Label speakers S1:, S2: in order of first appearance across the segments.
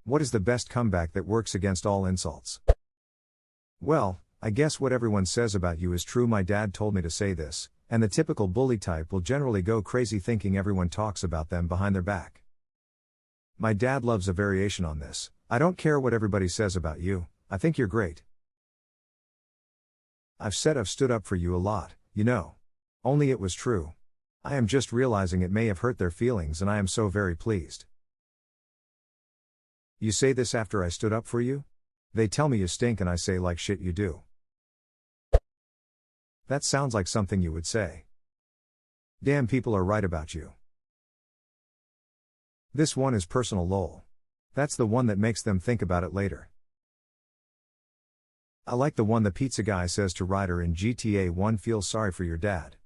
S1: What is the best comeback that works against all insults? Well, I guess what everyone says about you is true. My dad told me to say this, and the typical bully type will generally go crazy thinking everyone talks about them behind their back. My dad loves a variation on this. I don't care what everybody says about you, I think you're great. I've said I've stood up for you a lot, you know. Only it was true. I am just realizing it may have hurt their feelings and I am so very pleased. You say this after I stood up for you? They tell me you stink and I say like shit you do. That sounds like something you would say. Damn, people are right about you. This one is personal lol. That's the one that makes them think about it later. I like the one the pizza guy says to Ryder in GTA 1, feels sorry for your dad.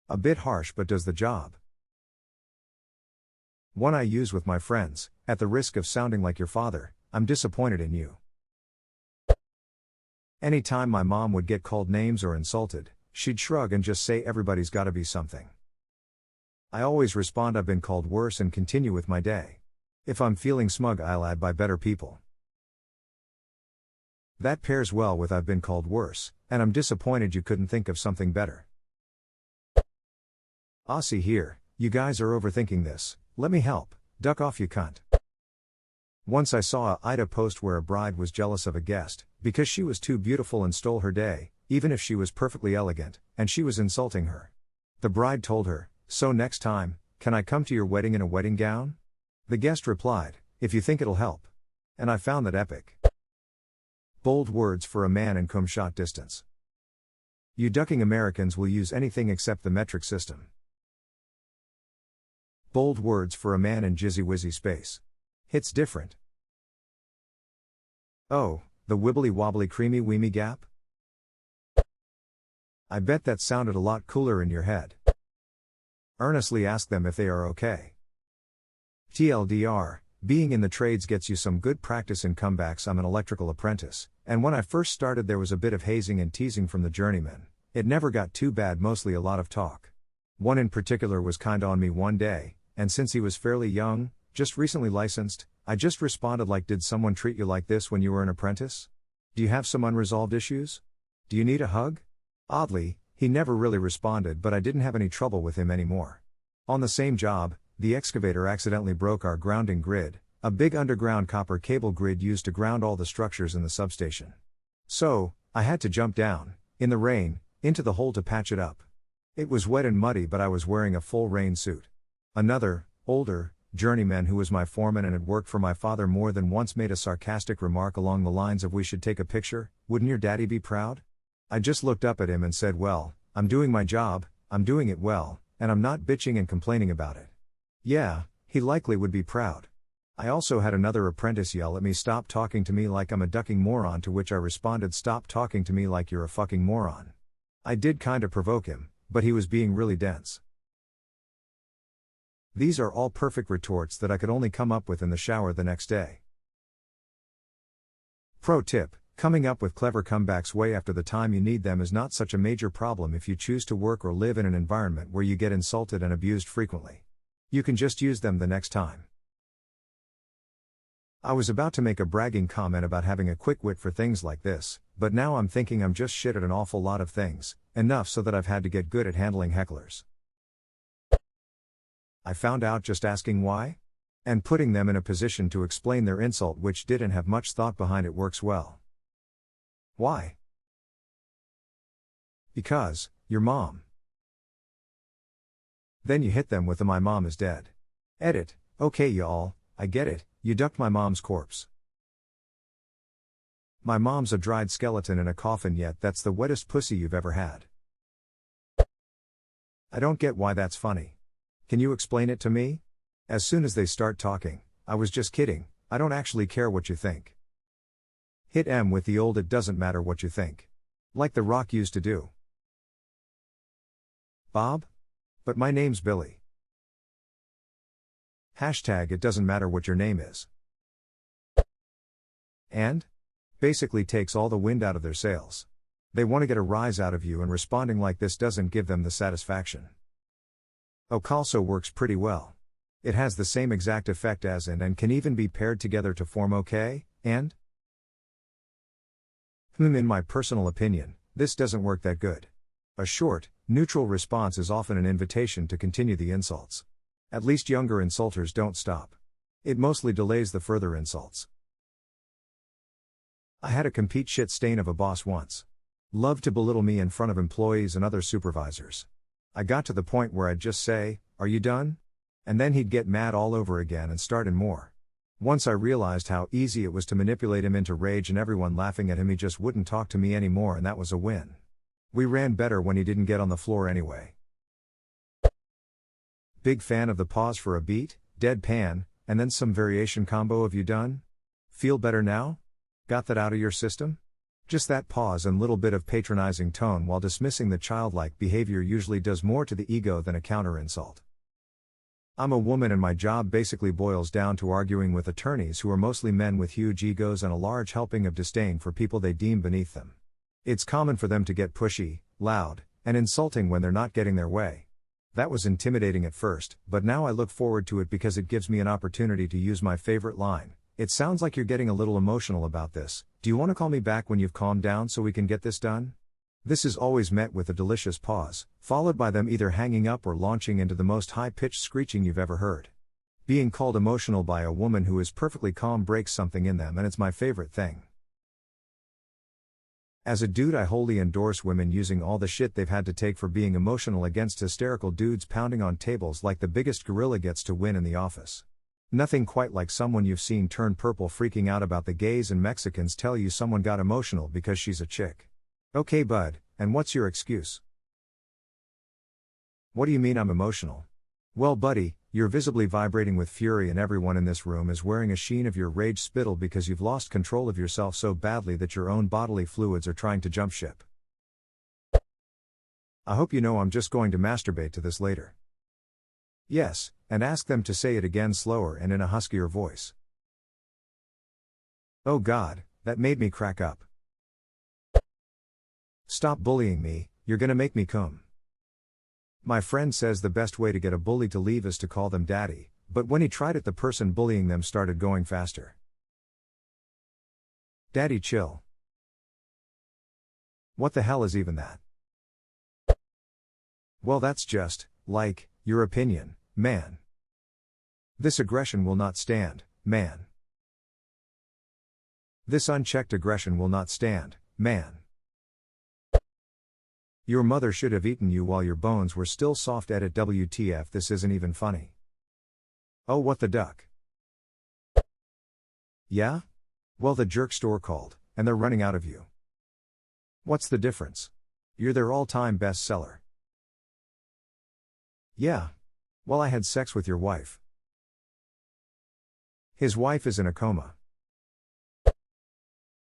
S1: A bit harsh but does the job. One I use with my friends, at the risk of sounding like your father, I'm disappointed in you. Anytime my mom would get called names or insulted, she'd shrug and just say everybody's gotta be something. I always respond I've been called worse and continue with my day. If I'm feeling smug I'll add by better people. That pairs well with I've been called worse, and I'm disappointed you couldn't think of something better. Aussie here, you guys are overthinking this, let me help, duck off you cunt. Once I saw a Ida post where a bride was jealous of a guest, because she was too beautiful and stole her day, even if she was perfectly elegant, and she was insulting her. The bride told her, so next time, can I come to your wedding in a wedding gown? The guest replied, if you think it'll help. And I found that epic. Bold words for a man in cum shot distance. You ducking Americans will use anything except the metric system. Bold words for a man in jizzy wizzy space. Hits different. Oh, the wibbly wobbly creamy weemy gap? I bet that sounded a lot cooler in your head. Earnestly ask them if they are okay. TLDR, being in the trades gets you some good practice in comebacks. I'm an electrical apprentice, and when I first started there was a bit of hazing and teasing from the journeymen. It never got too bad, mostly a lot of talk. One in particular was kinda on me one day, and since he was fairly young, just recently licensed, I just responded like, did someone treat you like this when you were an apprentice? Do you have some unresolved issues? Do you need a hug? Oddly, he never really responded, but I didn't have any trouble with him anymore. On the same job, the excavator accidentally broke our grounding grid, a big underground copper cable grid used to ground all the structures in the substation. So, I had to jump down, in the rain, into the hole to patch it up. It was wet and muddy, but I was wearing a full rain suit. Another, older, journeyman who was my foreman and had worked for my father more than once made a sarcastic remark along the lines of, we should take a picture, wouldn't your daddy be proud? I just looked up at him and said, well, I'm doing my job, I'm doing it well, and I'm not bitching and complaining about it. Yeah, he likely would be proud. I also had another apprentice yell at me, stop talking to me like I'm a ducking moron, to which I responded, stop talking to me like you're a fucking moron. I did kinda provoke him, but he was being really dense. These are all perfect retorts that I could only come up with in the shower the next day. Pro tip, coming up with clever comebacks way after the time you need them is not such a major problem if you choose to work or live in an environment where you get insulted and abused frequently. You can just use them the next time. I was about to make a bragging comment about having a quick wit for things like this, but now I'm thinking I'm just shit at an awful lot of things, enough so that I've had to get good at handling hecklers. I found out just asking why? And putting them in a position to explain their insult, which didn't have much thought behind it, works well. Why? Because, your mom. Then you hit them with the my mom is dead. Edit, okay y'all, I get it, you ducked my mom's corpse. My mom's a dried skeleton in a coffin, yet that's the wettest pussy you've ever had. I don't get why that's funny. Can you explain it to me? As soon as they start talking, I was just kidding, I don't actually care what you think. Hit M with the old it doesn't matter what you think. Like The Rock used to do. Bob? But my name's Billy. Hashtag it doesn't matter what your name is. And? Basically takes all the wind out of their sails. They want to get a rise out of you, and responding like this doesn't give them the satisfaction. Oak also works pretty well. It has the same exact effect as and can even be paired together to form okay, and? In my personal opinion, this doesn't work that good. A short, neutral response is often an invitation to continue the insults. At least younger insulters don't stop. It mostly delays the further insults. I had a complete shit stain of a boss once. Loved to belittle me in front of employees and other supervisors. I got to the point where I'd just say, "Are you done?" And then he'd get mad all over again and start in more. Once I realized how easy it was to manipulate him into rage and everyone laughing at him, he just wouldn't talk to me anymore, and that was a win. We ran better when he didn't get on the floor anyway. Big fan of the pause for a beat, deadpan, and then some variation combo of "you done? Feel better now? Got that out of your system?" Just that pause and little bit of patronizing tone while dismissing the childlike behavior usually does more to the ego than a counter insult. I'm a woman and my job basically boils down to arguing with attorneys who are mostly men with huge egos and a large helping of disdain for people they deem beneath them. It's common for them to get pushy, loud, and insulting when they're not getting their way. That was intimidating at first, but now I look forward to it because it gives me an opportunity to use my favorite line. "It sounds like you're getting a little emotional about this. Do you want to call me back when you've calmed down so we can get this done?" This is always met with a delicious pause, followed by them either hanging up or launching into the most high-pitched screeching you've ever heard. Being called emotional by a woman who is perfectly calm breaks something in them, and it's my favorite thing. As a dude, I wholly endorse women using all the shit they've had to take for being emotional against hysterical dudes pounding on tables like the biggest gorilla gets to win in the office. Nothing quite like someone you've seen turn purple freaking out about the gays and Mexicans tell you someone got emotional because she's a chick. "Okay, bud, and what's your excuse?" "What do you mean I'm emotional?" "Well, buddy, you're visibly vibrating with fury and everyone in this room is wearing a sheen of your rage spittle because you've lost control of yourself so badly that your own bodily fluids are trying to jump ship. I hope you know I'm just going to masturbate to this later." "Yes, and ask them to say it again slower and in a huskier voice." "Oh God, that made me crack up." "Stop bullying me, you're gonna make me cum." My friend says the best way to get a bully to leave is to call them daddy, but when he tried it, the person bullying them started going faster. "Daddy, chill." What the hell is even that? Well, that's just, like, your opinion, man. This aggression will not stand, man. This unchecked aggression will not stand, man. Your mother should have eaten you while your bones were still soft. Edit WTF, this isn't even funny. Oh, what the duck? Yeah? Well, the jerk store called, and they're running out of you. What's the difference? You're their all-time bestseller. Yeah. Well, I had sex with your wife. His wife is in a coma.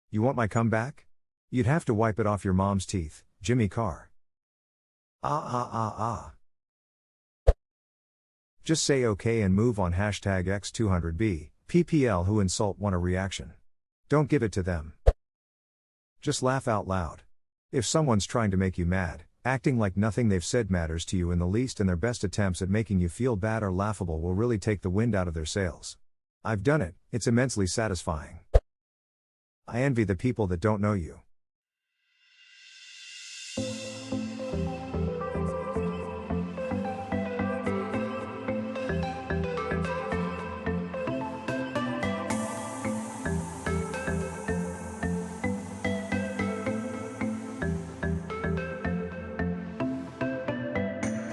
S1: You want my comeback? You'd have to wipe it off your mom's teeth, Jimmy Carr. Just say okay and move on. Hashtag X200B, PPL who insult want a reaction. Don't give it to them. Just laugh out loud. If someone's trying to make you mad, acting like nothing they've said matters to you in the least and their best attempts at making you feel bad or laughable will really take the wind out of their sails. I've done it, it's immensely satisfying. I envy the people that don't know you.